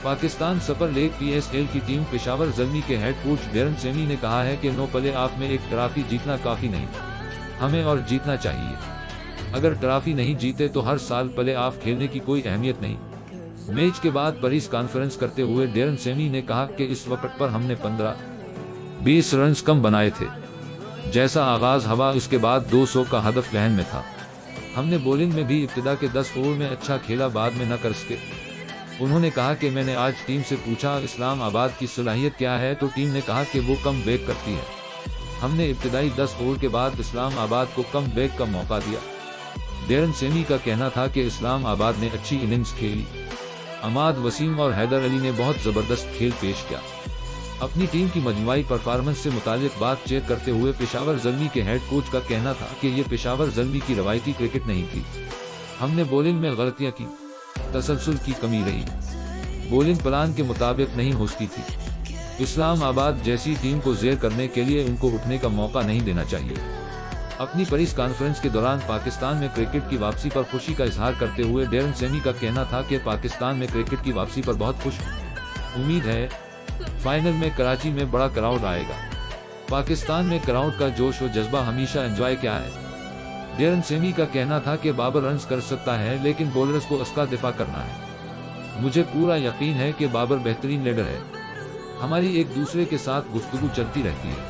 Pakistan super league PSL की team Peshawar Zalmi के head coach Darren semi ने कहा है कि 9 प्ले ऑफ में एक ट्रॉफी जीतना काफी नहीं, हमें और जीतना चाहिए। अगर ट्रॉफी नहीं जीते तो हर साल प्ले ऑफ खेलने की कोई अहमियत नहीं। मैच के बाद प्रेस कॉन्फ्रेंस करते हुए डेरन सेमी ने कहा कि इस वक्त पर हमने 15-20 रन कम बनाए थे। जैसा आगाज हवा उसके बाद 200 का हदफ जहन में था। हमने बॉलिंग में भी इब्तिदा के 10 ओवर में अच्छा खेला, बाद में न कर सके। उन्होंने कहा कि मैंने आज टीम से पूछा इस्लामाबाद की सलाहियत क्या है, तो टीम ने कहा कि वो कम बैक करती है। हमने इब्तिदाई 10 ओवर के बाद इस्लामाबाद को कम बैक का मौका दिया। डेरन सेमी का कहना था कि इस्लामाबाद ने अच्छी इनिंग्स खेली। अमाद वसीम और हैदर अली ने बहुत जबरदस्त खेल पेश किया। अपनी टीम की मजमुआई परफॉर्मेंस से मुतालिक बातचीत करते हुए पेशावर ज़ल्मी के हेड कोच का कहना था कि ये पेशावर ज़ल्मी की रवायती क्रिकेट नहीं थी। हमने बॉलिंग में गलतियां की, तसलसल की कमी रही, बॉलिंग प्लान के मुताबिक नहीं हो सकी थी। इस्लामाबाद जैसी टीम को ज़ेर करने के लिए उनको उठने का मौका नहीं देना चाहिए। अपनी प्रेस कॉन्फ्रेंस के दौरान पाकिस्तान में क्रिकेट की वापसी पर खुशी का इजहार करते हुए डेरन सेमी का कहना था कि पाकिस्तान में क्रिकेट की वापसी पर बहुत खुश हूं। उम्मीद है फाइनल में कराची में बड़ा क्राउड आएगा। पाकिस्तान में क्राउड का जोश और जज्बा हमेशा एंजॉय किया है। डेरन सेमी का कहना था कि बाबर रन्स कर सकता है, लेकिन बॉलर्स को उसका दिफा करना है। मुझे पूरा यकीन है कि बाबर बेहतरीन लीडर है। हमारी एक दूसरे के साथ गुफ्तगू चलती रहती है।